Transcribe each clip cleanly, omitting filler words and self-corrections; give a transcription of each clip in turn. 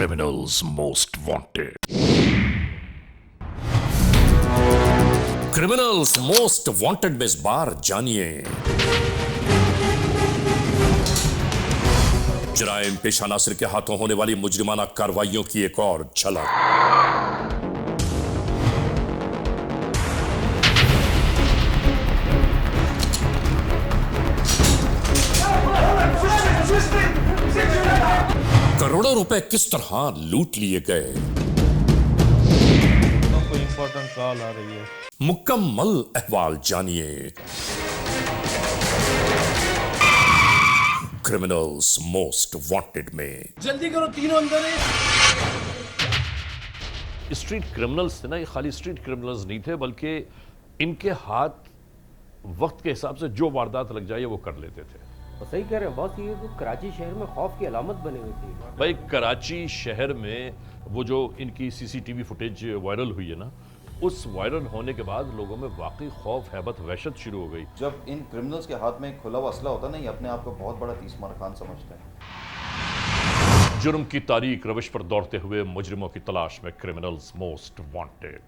Criminals Most Wanted. Criminals most wanted में इस बार जानिए जराइम पेशा नासिर के हाथों होने वाली मुजरिमाना कार्रवाइयों की एक और झलक। करोड़ों रुपए किस तरह लूट लिए गए, कोई इंपॉर्टेंट कॉल आ रही है, मुकम्मल अहवाल जानिए। क्रिमिनल्स मोस्ट वांटेड में। जल्दी करो, तीनों अंदर है। स्ट्रीट क्रिमिनल्स थे ना, ये खाली स्ट्रीट क्रिमिनल्स नहीं थे, बल्कि इनके हाथ वक्त के हिसाब से जो वारदात लग जाए वो कर लेते थे। तो सही कह रहे हैं बॉस, ये तो कराची शहर में खौफ की अलामत बनी हुई थी। भाई कराची शहर में वो जो इनकी सीसीटीवी फुटेज वायरल हुई है ना, उस वायरल होने के बाद लोगों में वाकई खौफ, हैबत, वहशत शुरू हो गई। जब इन क्रिमिनल्स के हाथ में खुला हुआ असला होता है ना, ये अपने आप को बहुत बड़ा तीसमार खान समझते हैं। जुर्म की तारीख रविश पर दौड़ते हुए मुजरिमों की तलाश में क्रिमिनल्स मोस्ट वांटेड।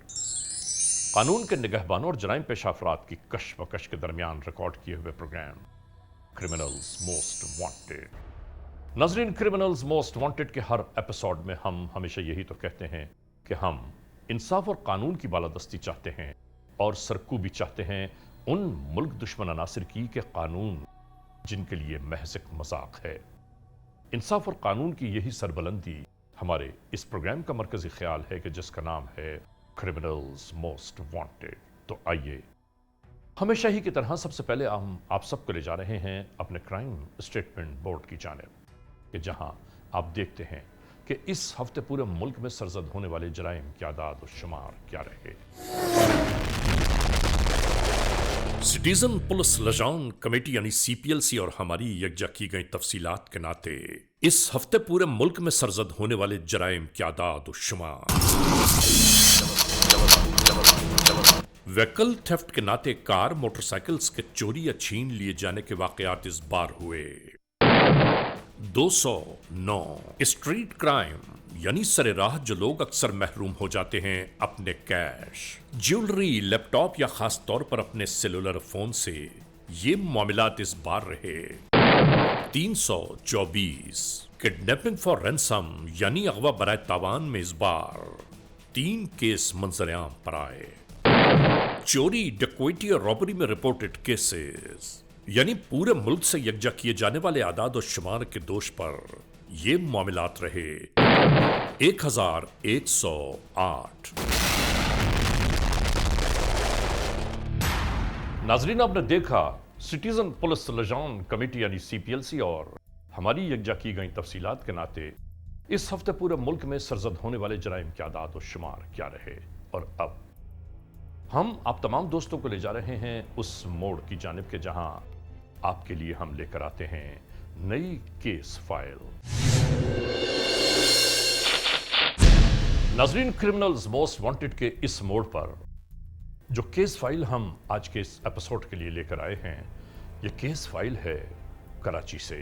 कानून के निगहबानों और जराइम पेशा अफराद की कशमकश के दरमियान रिकॉर्ड किए हुए प्रोग्राम क्रिमिनल्स मोस्ट वांटेड। नाज़रीन, क्रिमिनल्स मोस्ट वांटेड के हर एपिसोड में हम हमेशा यही तो कहते हैं कि हम इंसाफ और कानून की बालादस्ती चाहते हैं और सरकूबी चाहते हैं उन मुल्क दुश्मन अनासिर की के कानून जिनके लिए महज एक मजाक है। इंसाफ और कानून की यही सरबलंदी हमारे इस प्रोग्राम का मरकजी ख्याल है कि जिसका नाम है क्रिमिनल्स मोस्ट वांटेड। तो आइए, हमेशा ही की तरह सबसे पहले हम आप सबको ले जा रहे हैं अपने क्राइम स्टेटमेंट बोर्ड की जानिब, कि जहां आप देखते हैं कि इस हफ्ते पूरे मुल्क में सरजद होने वाले जराइम की आदाद और शुमार क्या रहे। सिटीजन पुलिस लजान कमेटी यानी CPLC और हमारी यकजा की गई तफसीलात के नाते इस हफ्ते पूरे मुल्क में सरजद होने वाले जराइम की आदाद और शुमार। व्हीकल थेफ्ट के नाते कार, मोटरसाइकिल्स के चोरी या छीन लिए जाने के वाकयात इस बार हुए 209। स्ट्रीट क्राइम यानी सरेराह जो लोग अक्सर महरूम हो जाते हैं अपने कैश, ज्वेलरी, लैपटॉप या खास तौर पर अपने सेलुलर फोन से, ये मामलात इस बार रहे 324। किडनैपिंग फॉर रैंसम यानी अगवा बराए तावान में इस बार 3 केस मंजर-ए-आम पर आए। चोरी, डकैती और रॉबरी में रिपोर्टेड केसेस यानी पूरे मुल्क से यकजा किए जाने वाले आदाद और शुमार के दोष पर ये मामलात रहे 1108। नाजरीन, आपने देखा सिटीजन पुलिस लजान कमेटी यानी CPLC और हमारी यकजा की गई तफसीलात के नाते इस हफ्ते पूरे मुल्क में सरजद होने वाले जराइम के आदाद और शुमार क्या रहे। और अब हम आप तमाम दोस्तों को ले जा रहे हैं उस मोड़ की जानिब के जहां आपके लिए हम लेकर आते हैं नई केस फाइल। नाजरीन, क्रिमिनल्स मोस्ट वांटेड के इस मोड़ पर जो केस फाइल हम आज के इस एपिसोड के लिए लेकर आए हैं, ये केस फाइल है कराची से।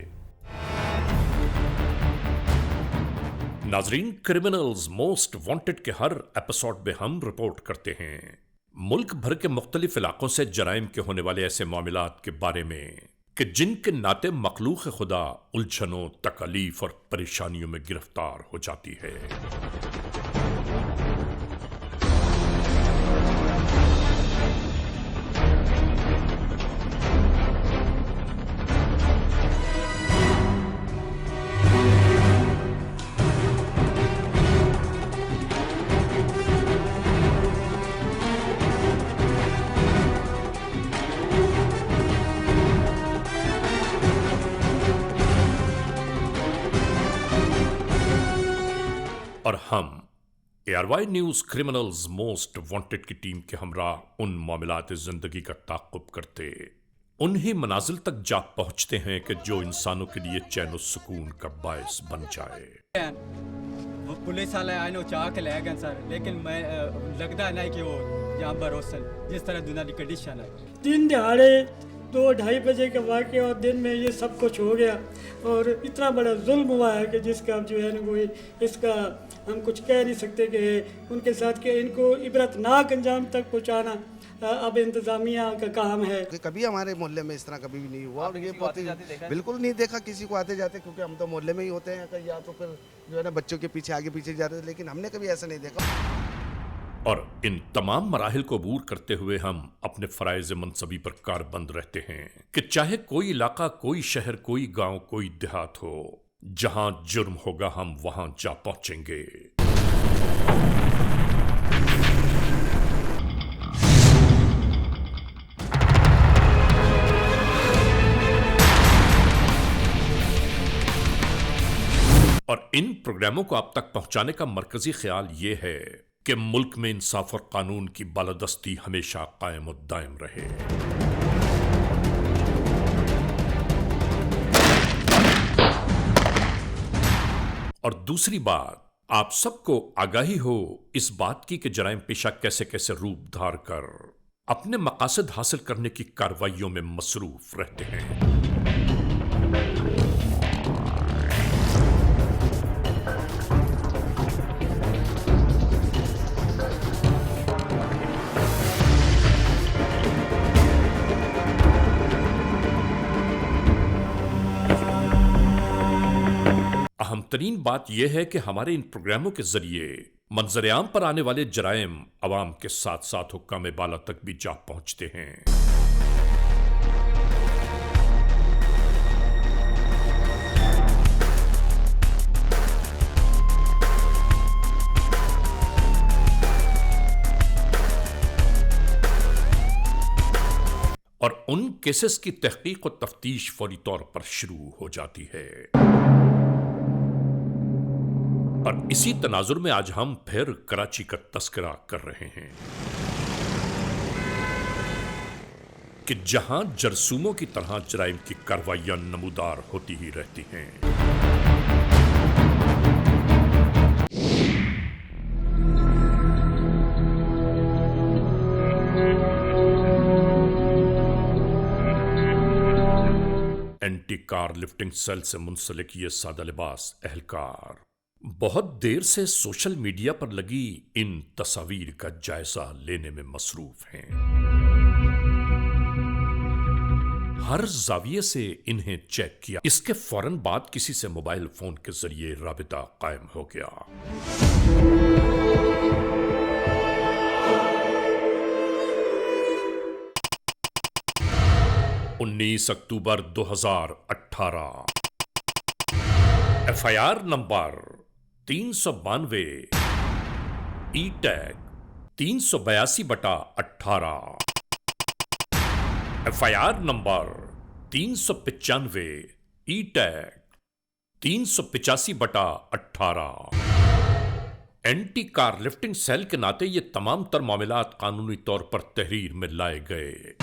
नाजरीन, क्रिमिनल्स मोस्ट वांटेड के हर एपिसोड में हम रिपोर्ट करते हैं मुल्क भर के मुख्तलिफ इलाकों से जराइम के होने वाले ऐसे मामलात के बारे में कि जिनके नाते मखलूक खुदा उलझनों, तकलीफ और परेशानियों में गिरफ्तार हो जाती है। और हम ARY news criminals most wanted की टीम के हमरा उन मामलात जिंदगी का ताक़ुब करते उन्हीं मनाजिल तक जा पहुंचते हैं कि जो इंसानों के लिए चैन और सुकून का बायस बन जाए। वो पुलिस वाले आए नो चाह के ले गए सर, लेकिन मैं लगता है नहीं कि वो यहाँ भरोसा जिस तरह दुनिया की कंडीशन है। 3 दिहाड़े 2-2:30 बजे का वाक़या और दिन में ये सब कुछ हो गया और इतना बड़ा जुल्म हुआ है कि जिसका अब जो है ना कोई इसका हम कुछ कह नहीं सकते कि उनके साथ कि इनको इबरतनाक अंजाम तक पहुँचाना अब इंतज़ामिया का काम है। कि कभी हमारे मोहल्ले में इस तरह कभी भी नहीं हुआ और ये बहुत ही बिल्कुल नहीं देखा किसी को आते जाते, क्योंकि हम तो मोहल्ले में ही होते हैं या तो फिर जो है ना बच्चों के पीछे आगे पीछे जा रहे थे, लेकिन हमने कभी ऐसा नहीं देखा। और इन तमाम मराहिल को अबूर करते हुए हम अपने फराइज मनसबी पर कारबंद रहते हैं कि चाहे कोई इलाका, कोई शहर, कोई गांव, कोई देहात हो, जहां जुर्म होगा हम वहां जा पहुंचेंगे। और इन प्रोग्रामों को आप तक पहुंचाने का मरकजी ख्याल यह है कि मुल्क में इंसाफ और कानून की बालादस्ती हमेशा कायम और दायम रहे। और दूसरी बात, आप सबको आगाही हो इस बात की कि जराइम पेशा कैसे कैसे रूप धार कर अपने मकासद हासिल करने की कार्रवाइयों में मसरूफ रहते हैं। अहम तरीन बात यह है कि हमारे इन प्रोग्रामों के जरिए मंजर-ए-आम पर आने वाले जराइम अवाम के साथ साथ हुक्काम बाला तक भी जा पहुंचते हैं। और उन केसेस की तहकीक और तफ्तीश फौरी तौर पर शुरू हो जाती है। और इसी तनाजुर में आज हम फिर कराची का तस्करा कर रहे हैं कि जहां जरसूमों की तरह जराइम की कार्रवाइयां नमूदार होती ही रहती हैं। एंटी कार लिफ्टिंग सेल से मुंसलिक ये सादा लिबास एहलकार बहुत देर से सोशल मीडिया पर लगी इन तस्वीर का जायजा लेने में मसरूफ हैं। हर जाविये से इन्हें चेक किया। इसके फौरन बाद किसी से मोबाइल फोन के जरिए राबिता कायम हो गया। 19 October 2018 FIR number 392 E tag 382/18 FIR number 395 E tag 385/18 anti car lifting cell के नाते ये तमाम तर मामलात कानूनी तौर पर तहरीर में लाए गए।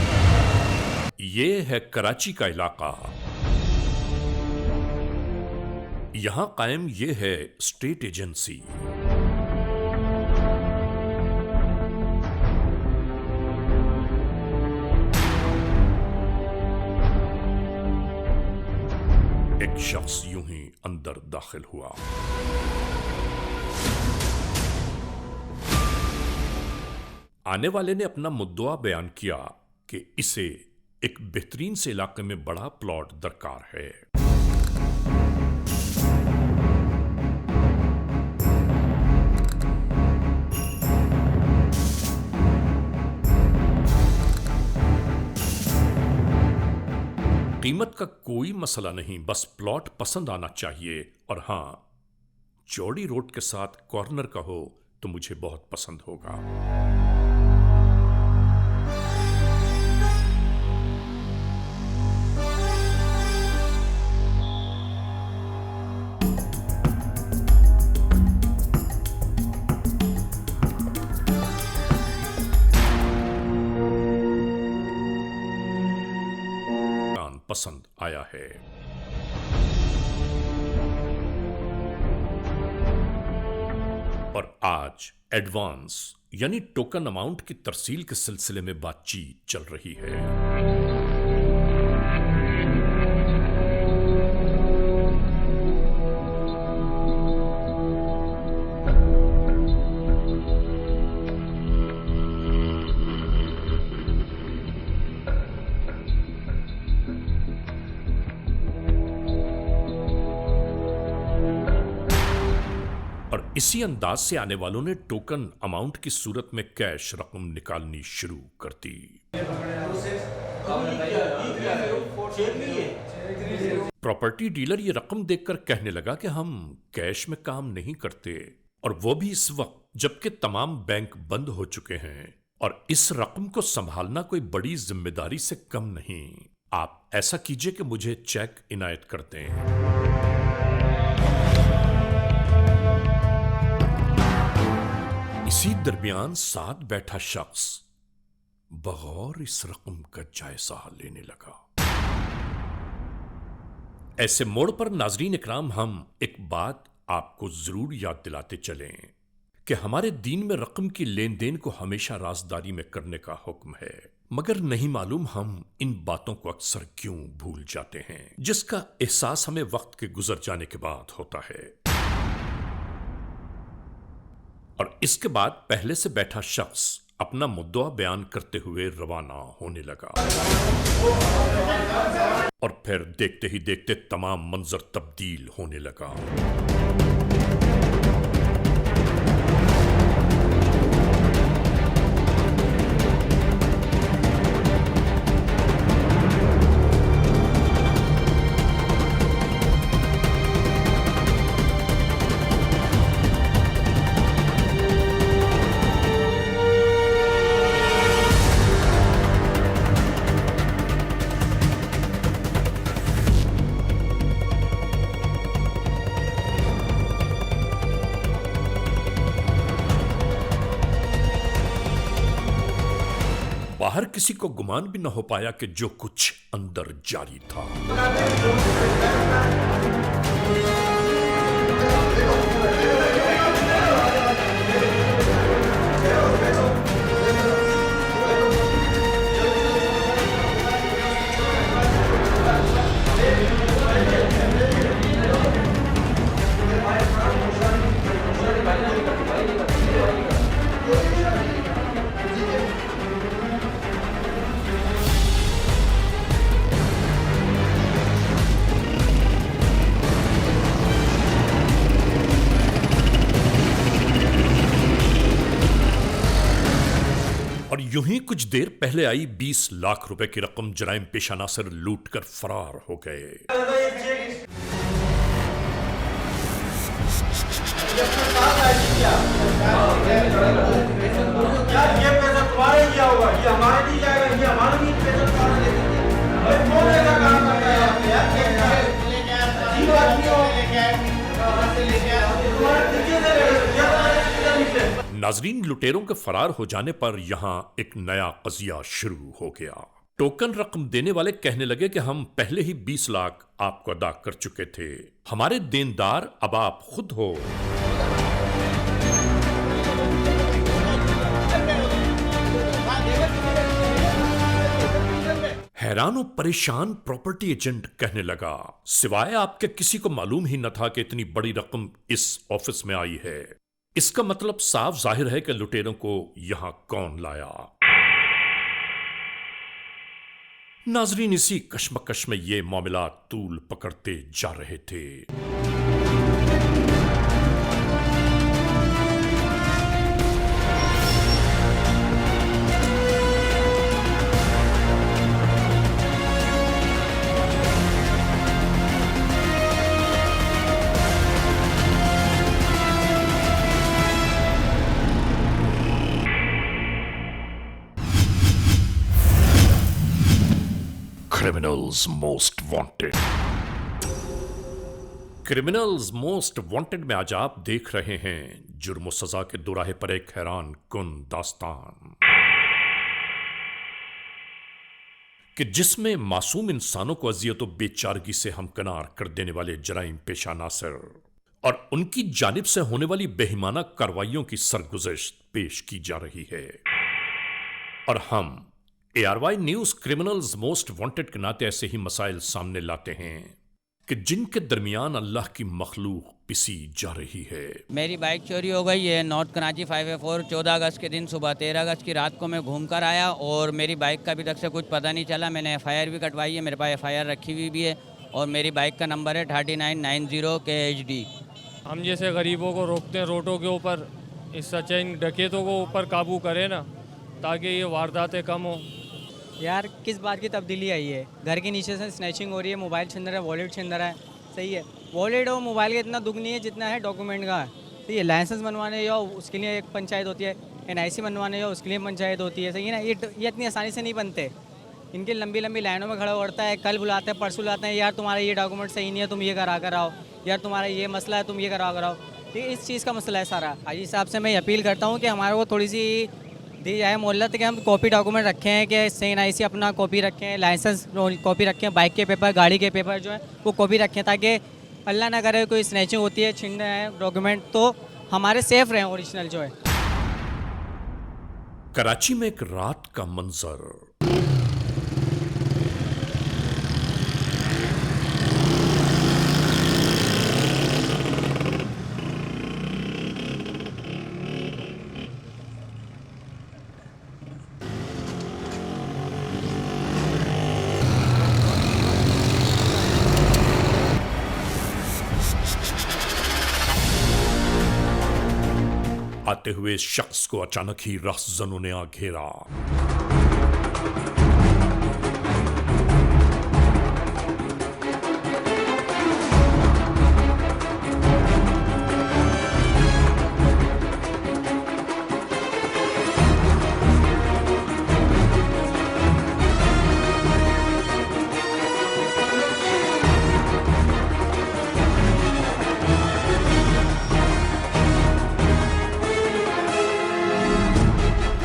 ये है कराची का इलाका। यहां कायम ये है स्टेट एजेंसी। एक शख्स यूं ही अंदर दाखिल हुआ। आने वाले ने अपना मुद्दा बयान किया कि इसे एक बेहतरीन से इलाके में बड़ा प्लॉट दरकार है। कीमत का कोई मसला नहीं, बस प्लॉट पसंद आना चाहिए। और हां, चौड़ी रोड के साथ कॉर्नर का हो तो मुझे बहुत पसंद होगा। पसंद आया है। और आज एडवांस यानी टोकन अमाउंट की तरसील के सिलसिले में बातचीत चल रही है। और इसी अंदाज से आने वालों ने टोकन अमाउंट की सूरत में कैश रकम निकालनी शुरू कर दी। प्रॉपर्टी डीलर ये रकम देखकर कहने लगा कि हम कैश में काम नहीं करते, और वो भी इस वक्त जबकि तमाम बैंक बंद हो चुके हैं, और इस रकम को संभालना कोई बड़ी जिम्मेदारी से कम नहीं। आप ऐसा कीजिए कि मुझे चेक इनायत कर दें। इसी दरमियान साथ बैठा शख्स बगौर इस रकम का जायजा लेने लगा। ऐसे मोड़ पर नाजरीन इकराम हम एक बात आपको जरूर याद दिलाते चलें कि हमारे दीन में रकम की लेन देन को हमेशा राजदारी में करने का हुक्म है, मगर नहीं मालूम हम इन बातों को अक्सर क्यों भूल जाते हैं, जिसका एहसास हमें वक्त के गुजर जाने के बाद होता है। और इसके बाद पहले से बैठा शख्स अपना मुद्दा बयान करते हुए रवाना होने लगा, और फिर देखते ही देखते तमाम मंजर तब्दील होने लगा। बाहर किसी को गुमान भी न हो पाया कि जो कुछ अंदर जारी था। और यूं ही कुछ देर पहले आई 20 लाख रुपए की रकम जराइम पेशा नासिर लूट कर फरार हो गए। नाजरीन, लुटेरों के फरार हो जाने पर यहां एक नया कजिया शुरू हो गया। टोकन रकम देने वाले कहने लगे कि हम पहले ही 20 लाख आपको अदा कर चुके थे, हमारे देनदार अब आप खुद हो। हैरान और परेशान प्रॉपर्टी एजेंट कहने लगा, सिवाय आपके किसी को मालूम ही न था कि इतनी बड़ी रकम इस ऑफिस में आई है। इसका मतलब साफ जाहिर है कि लुटेरों को यहां कौन लाया। नाजरीन, इसी कश्मकश में ये मामला तूल पकड़ते जा रहे थे। Criminals most wanted. Criminals most wanted में आज आप देख रहे हैं जुर्म सजा के दुराहे पर एक हैरान कुन दास्तान, कि जिसमें मासूम इंसानों को अजियत और बेचारगी से हमकनार कर देने वाले जराइम पेशा नासिर और उनकी जानिब से होने वाली बेईमाना कार्रवाइयों की सरगुज़श्त पेश की जा रही है। और हम ARY news criminals most wanted के नाते ऐसे ही मसाइल सामने लाते हैं कि जिनके दरमियान अल्लाह की मखलूक पिसी जा रही है। मेरी बाइक चोरी हो गई है नॉर्थ कराची 5A4 14 अगस्त के दिन सुबह। 13 अगस्त की रात को मैं घूम कर आया और मेरी बाइक का अभी तक से कुछ पता नहीं चला। मैंने FIR भी कटवाई है, मेरे पास FIR रखी हुई भी है और मेरी बाइक का नंबर है 3990 KHD। हम जैसे गरीबों को रोकते हैं रोडों के ऊपर, इस सच्चे इन डकैतों को ऊपर काबू करें ना, ताकि ये वारदातें कम हो। यार किस बात की तब्दीली आई है? घर के नीचे से स्नैचिंग हो रही है, मोबाइल छिन रहा है, वॉलेट छिन रहा है, सही है। वॉलेट और मोबाइल का इतना दुख नहीं है जितना है डॉक्यूमेंट का, सही है। लाइसेंस बनवाने जाओ उसके लिए एक पंचायत होती है, NIC बनवाने जाओ उसके लिए पंचायत होती है, सही है ना। ये इतनी आसानी से नहीं बनते, इनकी लंबी लंबी लाइनों में खड़ा पड़ता है। कल बुलाते हैं, परसों बुलाते हैं, यार तुम्हारा ये डॉक्यूमेंट सही नहीं है, तुम ये करा कर आओ, यार तुम्हारा ये मसला है, तुम ये करा कर आओ। ठीक है, इस चीज़ का मसला है सारा। आज साहब से मैं अपील करता हूँ कि हमारे को थोड़ी सी दी जाए मोहलत कि हम कॉपी डॉक्यूमेंट रखें, कि NIC अपना कॉपी रखें, लाइसेंस कॉपी रखें, बाइक के पेपर, गाड़ी के पेपर जो है वो कॉपी रखें, ताकि अल्लाह ना करे कोई स्नैचिंग होती है, छीन रहे हैं डॉक्यूमेंट, तो हमारे सेफ रहें ओरिजिनल जो है। कराची में एक रात का मंजर। आते हुए इस शख्स को अचानक ही रहस्यजनों ने आ घेरा।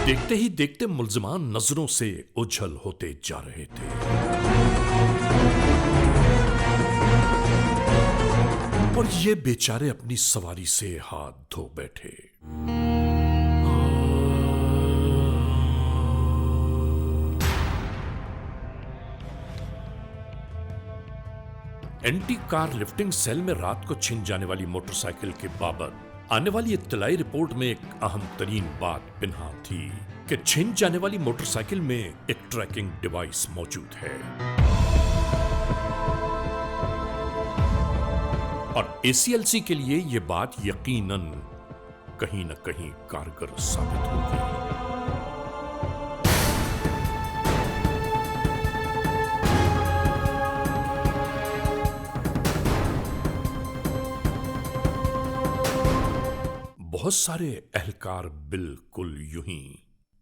देखते ही देखते मुल्जिमान नजरों से ओझल होते जा रहे थे। और ये बेचारे अपनी सवारी से हाथ धो बैठे। एंटी कार लिफ्टिंग सेल में रात को छिन जाने वाली मोटरसाइकिल के बाबत आने वाली इत्तलाई रिपोर्ट में एक अहम तरीन बात पिन्हा थी कि छिन जाने वाली मोटरसाइकिल में एक ट्रैकिंग डिवाइस मौजूद है और ACLC के लिए यह बात यकीनन कहीं न कहीं कारगर साबित होगी। बहुत सारे एहलकार बिल्कुल यूं ही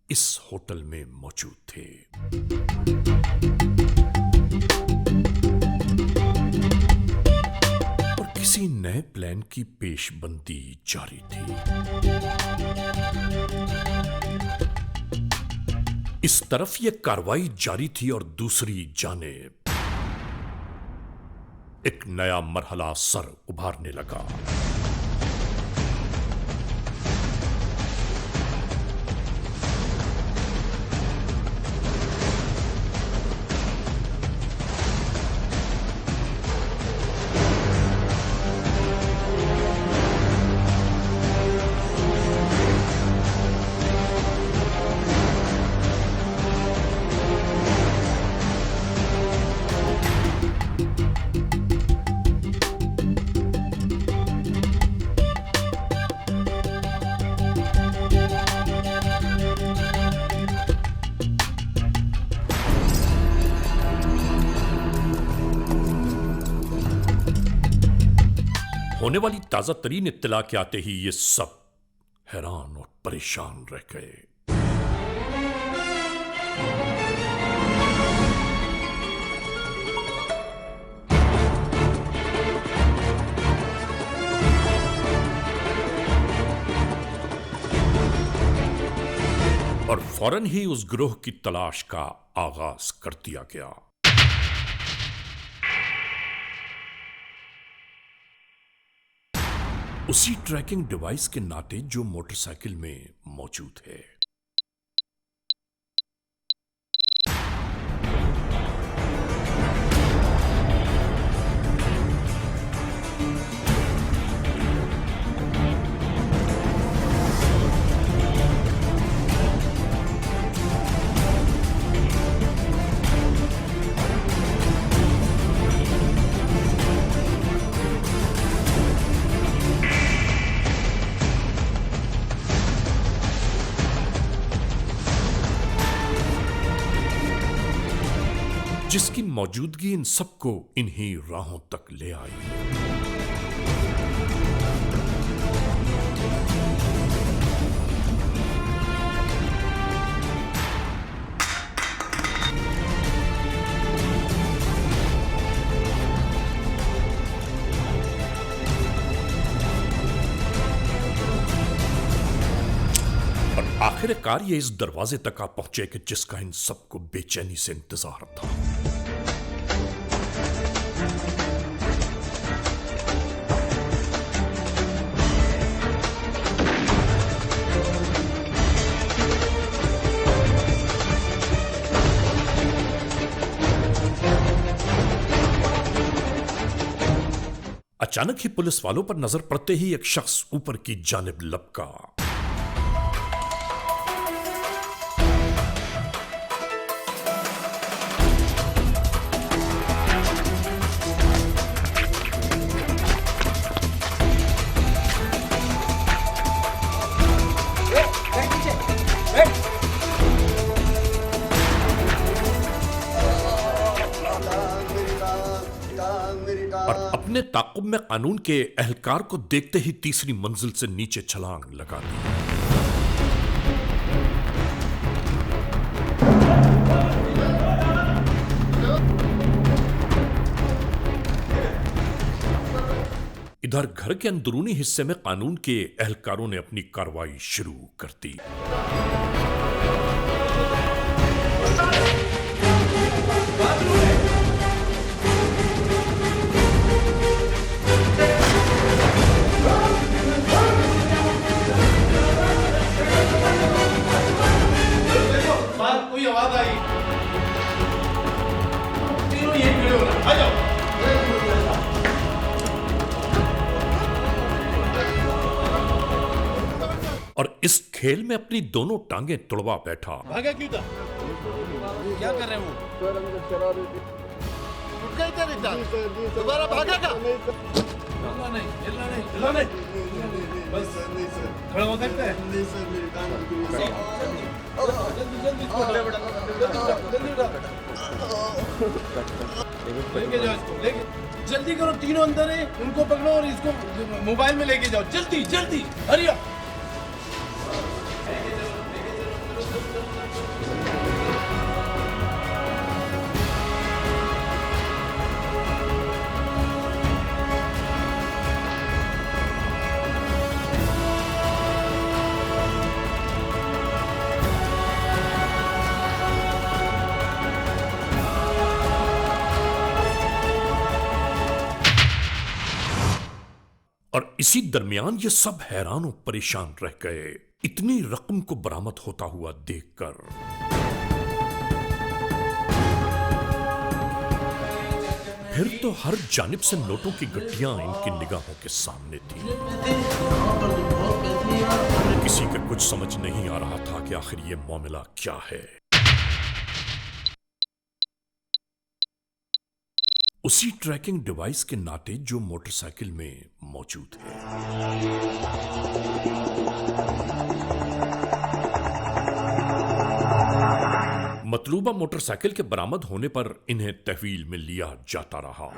इस होटल में मौजूद थे। और किसी नए प्लान की पेशबंदी जारी थी। इस तरफ यह कार्रवाई जारी थी और दूसरी जानिब एक नया मरहला सर उभारने लगा। होने वाली ताजा तरीन इत्तला के आते ही ये सब हैरान और परेशान रह गए। और फौरन ही उस ग्रोह की तलाश का आगाज कर दिया गया। उसी ट्रैकिंग डिवाइस के नाते जो मोटरसाइकिल में मौजूद है। मौजूदगी इन सबको इन्हीं राहों तक ले आई। आखिरकार ये इस दरवाजे तक आ पहुंचे कि जिसका इन सबको बेचैनी से इंतजार था। अचानक ही पुलिस वालों पर नजर पड़ते ही एक शख्स ऊपर की जानिब लपका। अपने ताक़ुब में कानून के एहलकार को देखते ही तीसरी मंजिल से नीचे छलांग लगा दी। इधर घर के अंदरूनी हिस्से में कानून के एहलकारों ने अपनी कार्रवाई शुरू कर दी। और इस खेल में अपनी दोनों टांगें तुड़वा बैठा। भागा क्यों था? क्या कर रहे हो? दोबारा भागेगा? नहीं। बस खड़ा हो सकता है? जल्दी करो, तीनों अंदर है, उनको पकड़ो और इसको मोबाइल में लेके जाओ, जल्दी जल्दी, हरी अप। और इसी दरमियान ये सब हैरान और परेशान रह गए इतनी रकम को बरामद होता हुआ देखकर। फिर तो हर जानिब से नोटों की गड्डियां इनकी निगाहों के सामने थी। किसी का कुछ समझ नहीं आ रहा था कि आखिर ये मामला क्या है। उसी ट्रैकिंग डिवाइस के नाते जो मोटरसाइकिल में मौजूद है। मतलूबा मोटरसाइकिल के बरामद होने पर इन्हें तहवील में लिया जाता रहा।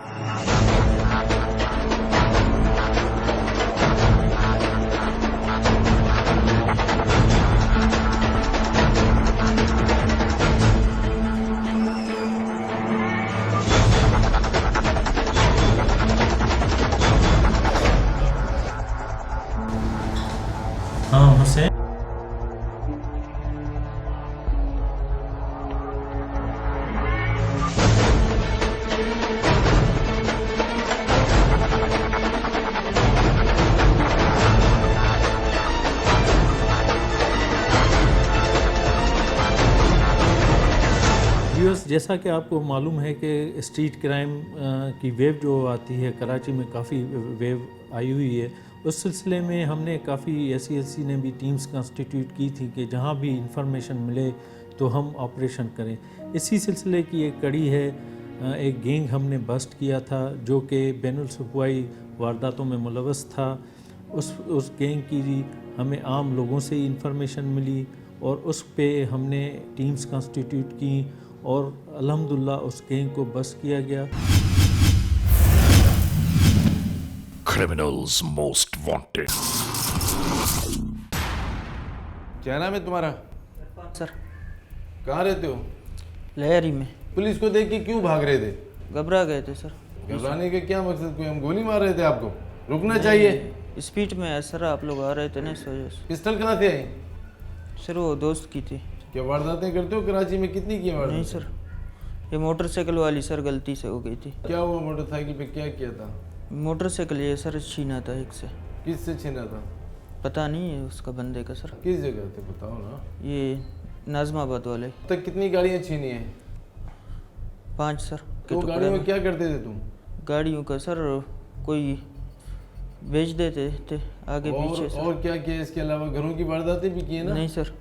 जैसा कि आपको मालूम है कि स्ट्रीट क्राइम की वेव जो आती है कराची में, काफ़ी वेव आई हुई है। उस सिलसिले में हमने काफ़ी SCLC ने भी टीम्स कंस्टिट्यूट की थी कि जहां भी इंफॉर्मेशन मिले तो हम ऑपरेशन करें। इसी सिलसिले की एक कड़ी है। एक गैंग हमने बस्ट किया था जो कि बैनुल सूबाई वारदातों में मुलव्वस था। उस गैंग की हमें आम लोगों से इंफॉर्मेशन मिली और उस पे हमने टीम्स कंस्टिट्यूट की और अल्हम्दुलिल्लाह उस गैंग को बस किया गया। Criminals Most Wanted. क्या नाम है तुम्हारा? सर कहाँ रहते हो? लहरी में। पुलिस को देख के क्यों भाग रहे थे? घबरा गए थे सर। घबराने का क्या मकसद? कोई हम गोली मार रहे थे आपको? रुकना चाहिए। स्पीड में है सर, आप लोग आ रहे थे ना इस वजह से। पिस्टल कहाँ से आई? सर वो दोस्त की थी। क्या वारदातें करते हो कराची में? कितनी की वारदात? नहीं सर, ये मोटरसाइकिल वाली सर गलती से हो गई थी। क्या हुआ मोटरसाइकिल पे? क्या किया था? मोटरसाइकिल ये सर छीना था एक से। किससे छीना था? पता नहीं है उसका बंदे का सर। किस जगह थे बताओ ना। ये नाजमाबाद वाले। तक कितनी गाड़ियाँ छीनी है? 5 सर। तो गाड़ियों में क्या करते थे तुम? गाड़ियों का सर कोई बेच देते थे आगे पीछे सर। और क्या किया इसके अलावा? घरों की वारदातें भी की है ना? नहीं सर।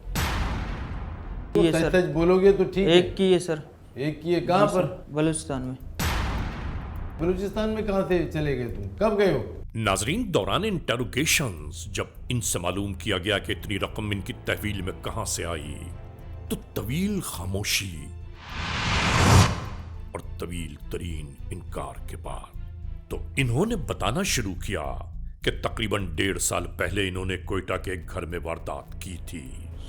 तो ये सर सच बोलोगे तो ठीक है। एक की है सर। एक की है? कहाँ पर? बलूचिस्तान में। बलूचिस्तान में कहाँ से चले गए तुम? कब गए हो? नाजरीन, दौरान इंटेरोगेशंस जब इनसे मालूम किया गया कि इतनी रकम इनकी तहवील में कहां से आई, तो तवील खामोशी और तवील तरीन इनकार के बाद तो इन्होंने बताना शुरू किया कि तकरीबन 1.5 साल पहले इन्होंने कोयटा के एक घर में वारदात की थी।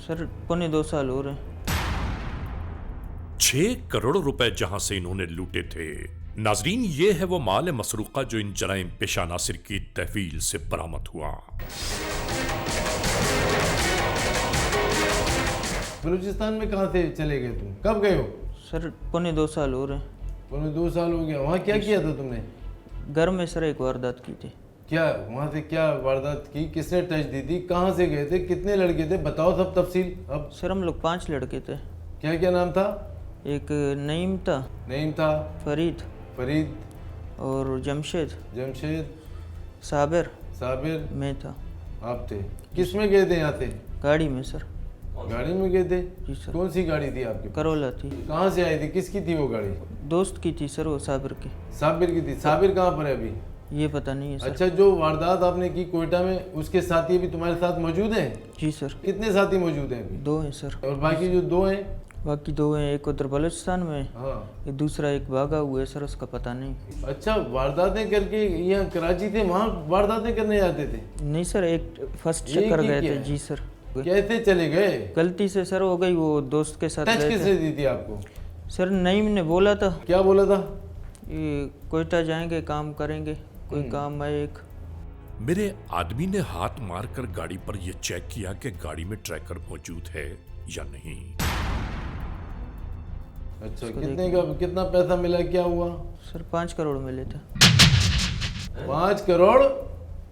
सर 2.25 साल हो रहे हैं। 6 करोड़ रुपए जहां से इन्होंने लूटे थे। नाजरीन, ये है वो माल मसरूका जो इन जराइम पेशा नासिर की तहवील से बरामद हुआ। बलूचिस्तान में कहाँ से चले गए तुम? कब गए हो? सर 2.25 साल हो रहे हैं। 2 साल हो गया। वहाँ क्या किया था तुमने? घर में सर एक वारदात की थी। क्या वहाँ से क्या वारदात की? किसने टच दी थी? कहाँ से गए थे? कितने लड़के थे? बताओ सब तफसील। अब सर हम लोग 5 लड़के थे। क्या क्या नाम था? एक नईम था। नईम था। फरीद और जमशेद। साबिर मैं था। आप थे। किस में गए थे यहाँ से? गाड़ी में सर। गाड़ी में गए थे? जी सर। कौन सी गाड़ी थी आपकी? करोला थी। कहाँ से आई थी? किसकी थी वो गाड़ी? दोस्त की थी सर, वो साबिर की। साबिर की थी। साबिर कहाँ पर है अभी? ये पता नहीं है सर। अच्छा, जो वारदात आपने की कोयटा में, उसके साथी भी तुम्हारे साथ मौजूद हैं? जी सर। कितने साथी मौजूद हैं अभी? 2 हैं सर। और बाकी जो 2 हैं? बाकी 2 हैं, एक उधर बलूचिस्तान में। हाँ। एक दूसरा एक भागा हुआ है सर, उसका पता नहीं। अच्छा, वारदातें करके यहाँ कराची थे, वहाँ वारदातें करने जाते थे? नहीं सर, एक फर्स्ट चक्कर गए थे। जी सर। कैसे चले गए? गलती से सर हो गई, वो दोस्त के साथ। टच किसने दी थी आपको? सर नईम ने बोला था। क्या बोला था? ये कोयटा जाएंगे, काम करेंगे, कोई काम है एक। मेरे आदमी ने हाथ मारकर गाड़ी पर यह चेक किया कि गाड़ी में ट्रैकर मौजूद है या नहीं। अच्छा, कितना पैसा मिला? क्या हुआ? सर 5 करोड़ मिले थे। 5 करोड़?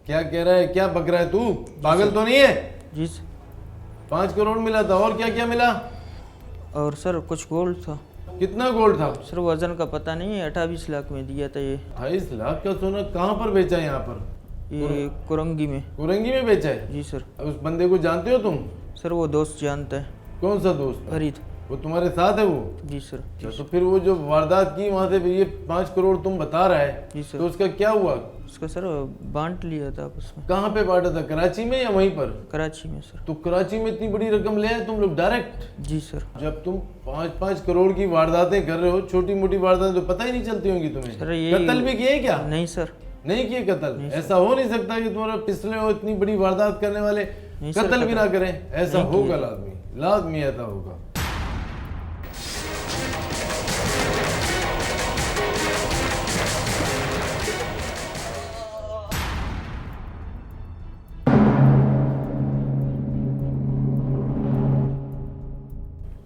क्या कह रहा है? क्या बक रहा है तू? पागल तो नहीं है? जी सर। 5 करोड़ मिला था। और क्या क्या मिला? और सर कुछ गोल्ड था। कितना गोल्ड था? सर वजन का पता नहीं है, 28 लाख में दिया था ये। 28 लाख का सोना कहाँ पर बेचा है? यहाँ पर ये कुरंगी में। कुरंगी में बेचा है? जी सर। उस बंदे को जानते हो तुम? सर वो दोस्त जानता है। कौन सा दोस्त? फरीद। वो तुम्हारे साथ है वो? जी सर। तो फिर वो जो वारदात की वहाँ से ये 5 करोड़ तुम बता रहा है, जी सर। तो उसका क्या हुआ? उसका सर बांट लिया था आपस में। कहाँ पे बांटा था? कराची में या वहीं पर? कराची में सर। तो कराची में इतनी बड़ी रकम ले आए तुम लोग डायरेक्ट? जी सर। जब तुम 5-5 करोड़ की वारदातें कर रहे हो, छोटी मोटी वारदातें, तो पता ही नहीं चलती होंगी तुम्हें। सर ये कत्ल भी किए क्या? नहीं सर। नहीं किए कत्ल? ऐसा हो नहीं सकता कि तुम्हारा पिछले हो इतनी बड़ी वारदात करने वाले कत्ल भी ना करें। ऐसा होगा लाजमी ऐसा होगा।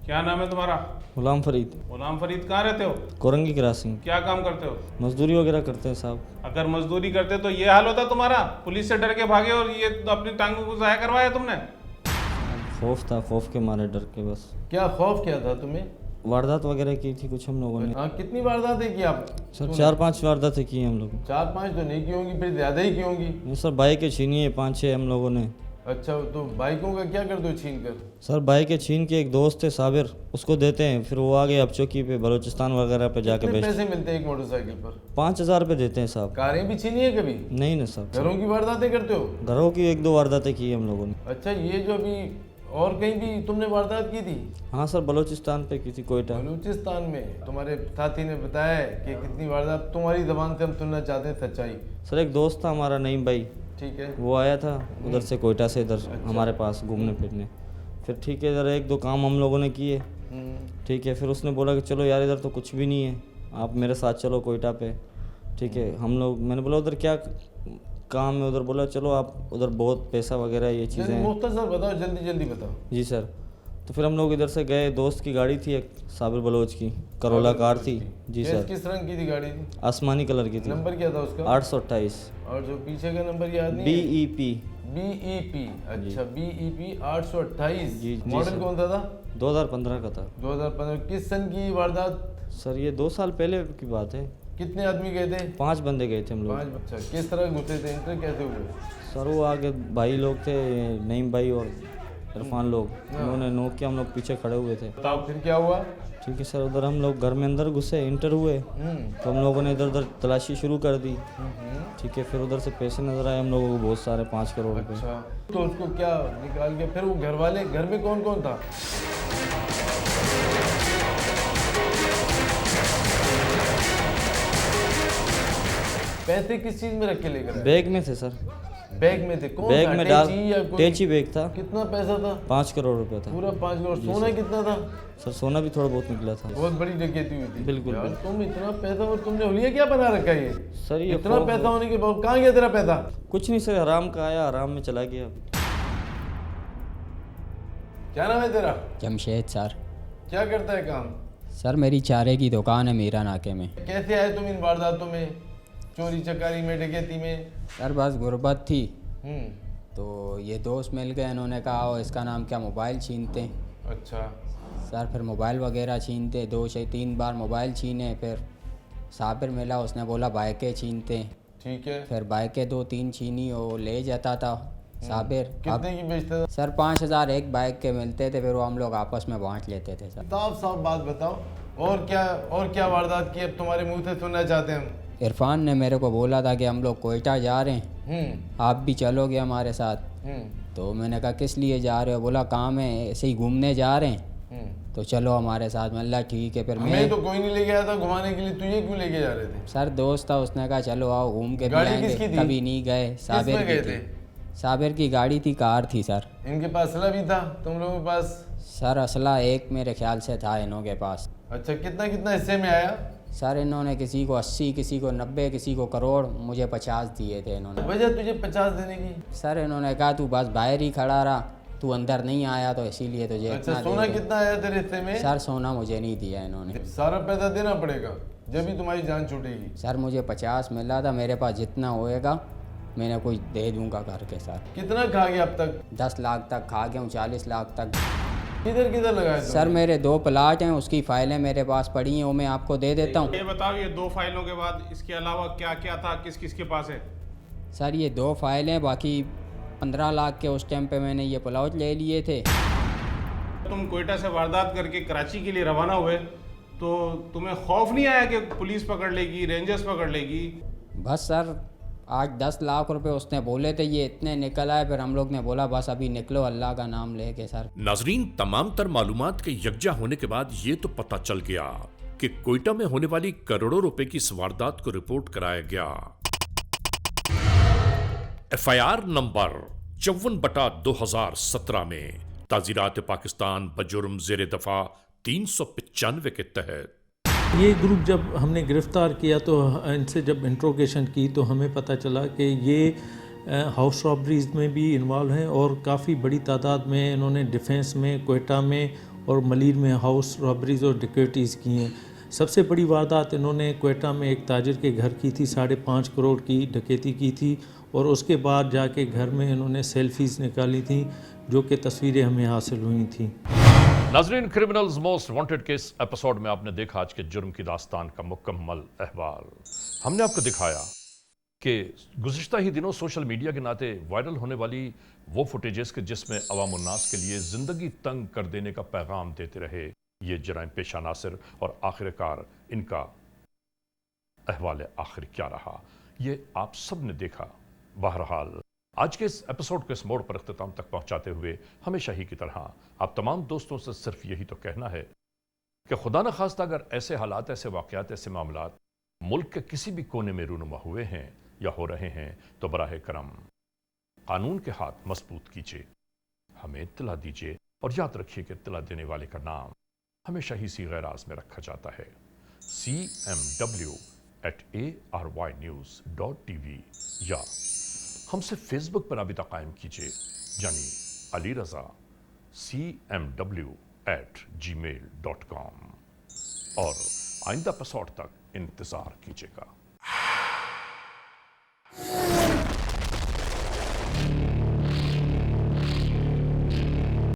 क्या नाम है तुम्हारा? गुलाम फरीद। गुलाम फरीद, कहाँ रहते हो? कोरंगी क्रॉसिंग। क्या काम करते हो? मजदूरी वगैरह करते हैं साहब। अगर मजदूरी करते तो ये हाल होता तुम्हारा? पुलिस से डर के भागे और ये अपनी टांगों को ज़ाया करवाया तुमने? खौफ था, खौफ के मारे डर के बस। क्या खौफ क्या था तुम्हें? वारदात वगैरह की थी कुछ हम लोगों ने। हाँ, कितनी वारदातें की आप? सर 4-5 वारदातें की हम लोग। 4-5 तो नहीं की होंगी, फिर ज़्यादा ही की होंगी। नहीं सर, बाइकें छीनी है 5-6 हम लोगों ने। अच्छा, तो बाइकों का क्या करते हो छीन कर? सर बाइकें छीन के एक दोस्त है साबिर, उसको देते हैं, फिर वो आगे अब चौकी पे बलूचिस्तान वगैरह पे जाके बेचते। पैसे मिलते हैं एक मोटरसाइकिल पर? 5000 रुपये देते हैं साहब। कारें भी छीनी है कभी? नहीं ना साहब। घरों की वारदातें करते हो? घरों की 1-2 वारदातें की हम लोगों ने। अच्छा, ये जो अभी और कहीं भी तुमने वारदात की थी? हाँ सर, बलूचिस्तान पे की थी, कोयटा। बलूचिस्तान में तुम्हारे साथी ने बताया है कि कितनी वारदात, तुम्हारी जबान से हम सुनना चाहते हैं सच्चाई। सर एक दोस्त था हमारा नईम भाई, ठीक है, वो आया था उधर से, कोयटा से इधर हमारे पास घूमने फिरने। फिर ठीक है, इधर एक दो काम हम लोगों ने किए, ठीक है। फिर उसने बोला कि चलो यार इधर तो कुछ भी नहीं है, आप मेरे साथ चलो कोयटा पे, ठीक है। हम लोग, मैंने बोला उधर क्या काम है उधर? बोला चलो आप उधर बहुत पैसा वगैरह ये चीज़ें। मुख्तसर बताओ, जल्दी जल्दी बताओ। जी सर। तो फिर हम लोग इधर से गए, दोस्त की गाड़ी थी एक, साबिर बलोच की करोला कार थी। जी सर। किस रंग की थी गाड़ी थी? आसमानी कलर की थी। नंबर क्या था उसका? 828। और जो पीछे का नंबर याद नहीं? BEP। अच्छा, BEP 828। जी। मॉडल कौन सा था? 2015 का था। 2015। किस सन की वारदात? सर ये 2 साल पहले की बात है। कितने आदमी गए थे? 5 बंदे गए थे हम लोग। 5। अच्छा, किस तरह घुसे थे, एंटर कैसे हुए? सर वो आगे भाई लोग थे, नईम भाई और इरफान लोग, उन्होंने नोक के, हम लोग पीछे खड़े हुए थे। बताओ फिर क्या हुआ? ठीक है सर, उधर हम लोग घर में अंदर घुसे, इंटर हुए, तो हम लोगों ने इधर उधर तलाशी शुरू कर दी, ठीक है। फिर उधर से पैसे नजर आए हम लोगों को बहुत सारे, 5 करोड़ रुपए। अच्छा, तो उसको क्या निकाल के, फिर वो घर वाले, घर में कौन कौन था? पैसे किस चीज में रख के लेकर? बैग में थे सर। बैग में थे? कौन बैग था? में डाल, टेची या कोई? टेची बैग था। कितना पैसा था? 5 करोड़ रुपए था। पूरा 5 करोड़। सोना कितना था? सर सोना भी थोड़ा बहुत निकला था। बहुत बड़ी डकैती हुई थी। बिल्कुल। यार तुम इतना पैसा, और तुमने हुलिया क्या बना रखा है ये? सर ये इतना पैसा होने के बाद कहाँ गया तेरा पैसा? कुछ नहीं सर, हराम का आया, हराम में चला गया। क्या नाम है तेरा? जमशेद सर। क्या करता है काम? सर मेरी चारे की दुकान है मीरा नाके में। कैसे आए तुम इन वारदातों में, चोरी चकारी में, डकैती में? सर बस गुर्बत थी, तो ये दोस्त मिल गए, इन्होंने कहा ओ इसका नाम क्या, मोबाइल छीनते हैं। अच्छा सर, फिर मोबाइल वगैरह छीनते, 2 से 3 बार मोबाइल छीने। फिर साबिर मिला, उसने बोला बाइकें छीनते हैं, ठीक है। फिर बाइकें 2-3 छीनी, वो ले जाता था साबिर। कितने की बेचता था? सर 5000 एक बाइक के मिलते थे, फिर वो हम लोग आपस में बांट लेते थे। सर साफ साफ बात बताओ, और क्या वारदात की अब तुम्हारे मुंह से सुनना चाहते हैं हम। इरफान ने मेरे को बोला था कि हम लोग कोयटा जा रहे हैं, आप भी चलोगे हमारे साथ। तो मैंने कहा किस लिए जा रहे हो? बोला काम है, ऐसे ही घूमने जा रहे हैं, तो चलो हमारे साथ। मैं ठीक है। फिर मैं तो कोई नहीं लेके आया था घुमाने के लिए, तुझे क्यों लेके जा रहे थे? सर दोस्त था, उसने कहा चलो आओ घूम के भी आएंगे। कभी नहीं गए। साबिर की गाड़ी थी, कार थी सर। इनके पास असला भी था तुम लोगों के पास? सर असला एक मेरे ख्याल से था इन्हों के पास। अच्छा, कितना कितना हिस्से में आया? सर इन्होंने किसी को 80, किसी को 90, किसी को करोड़, मुझे 50 दिए थे इन्होंने। वजह तुझे 50 देने की? सर इन्होंने कहा तू बस बाहर ही खड़ा रहा, तू अंदर नहीं आया, तो इसीलिए तुझे अच्छा, सोना कितना आया तेरे हिस्से में? सर सोना मुझे नहीं दिया इन्होंने। सारा पैसा देना पड़ेगा जब भी तुम्हारी जान छूटेगी। सर मुझे 50 मिला था, मेरे पास जितना होएगा मैंने कुछ दे दूंगा करके। सर कितना खा गया अब तक? 10 लाख तक खा गया हूँ, 40 लाख तक। किधर किधर लगाए? सर मेरे 2 प्लाट हैं, उसकी फाइलें मेरे पास पड़ी हैं, वो मैं आपको दे देता हूँ। ये बताओ, ये 2 फाइलों के बाद इसके अलावा क्या क्या था, किस किस के पास है? सर ये 2 फाइलें, बाकी 15 लाख के उस टाइम पे मैंने ये प्लाट ले लिए थे। तुम कोयटा से वारदात करके कराची के लिए रवाना हुए, तो तुम्हें खौफ नहीं आया कि पुलिस पकड़ लेगी, रेंजर्स पकड़ लेगी? बस सर 8-10 लाख रुपए उसने बोले थे, ये इतने निकल आए। फिर हम लोग ने बोला बस अभी निकलो अल्लाह का नाम लेके। सर नाजरीन, तमाम तर मालूमात के यकजा होने के बाद ये तो पता चल गया कि कोयटा में होने वाली करोड़ों रुपए की इस वारदात को रिपोर्ट कराया गया। FIR नंबर 54/2017 में ताजीरात पाकिस्तान बजुर्म जेर दफा 395 के तहत ये ग्रुप जब हमने गिरफ़्तार किया तो इनसे जब इंट्रोगेशन की तो हमें पता चला कि ये हाउस रॉबरीज़ में भी इन्वॉल्व हैं और काफ़ी बड़ी तादाद में इन्होंने डिफेंस में, कोयटा में और मलीर में हाउस रॉबरीज़ और डिकेटीज़ की हैं। सबसे बड़ी वारदात इन्होंने कोयटा में एक ताजिर के घर की थी, 5.5 करोड़ की डकैती की थी, और उसके बाद जाके घर में इन्होंने सेल्फीज़ निकाली थी जो कि तस्वीरें हमें हासिल हुई थी। नाजरीन, क्रिमिनल्स मोस्ट वांटेड के इस एपिसोड में आपने देखा आज के जुर्म की दास्तान का मुकम्मल अहवाल। हमने आपको दिखाया कि गुज़िश्ता ही दिनों सोशल मीडिया के नाते वायरल होने वाली वो फुटेजेस के जिसमें अवाम उन्नास के लिए ज़िंदगी तंग कर देने का पैगाम देते रहे ये जराइम पेशा नासिर, और आखिरकार इनका अहवाल आखिर क्या रहा ये आप सब ने देखा। बहरहाल आज के इस एपिसोड को इस मोड़ पर इख्तिताम तक पहुंचाते हुए हमेशा ही की तरह आप तमाम दोस्तों से सिर्फ यही तो कहना है कि खुदा न खास्ता अगर ऐसे हालात, ऐसे वाक़यात, ऐसे मामलात मुल्क के किसी भी कोने में रूनुमा हुए हैं या हो रहे हैं तो बराह करम कानून के हाथ मजबूत कीजिए, हमें इत्तला दीजिए और याद रखिए कि इत्तला देने वाले का नाम हमेशा ही सी गैराज में रखा जाता है cmw@arYnews.tv या हमसे फेसबुक पर राबिता कायम कीजिए यानी अली रजा cmw@gmail.com और आइंदा एपिसोड तक इंतजार कीजिएगा।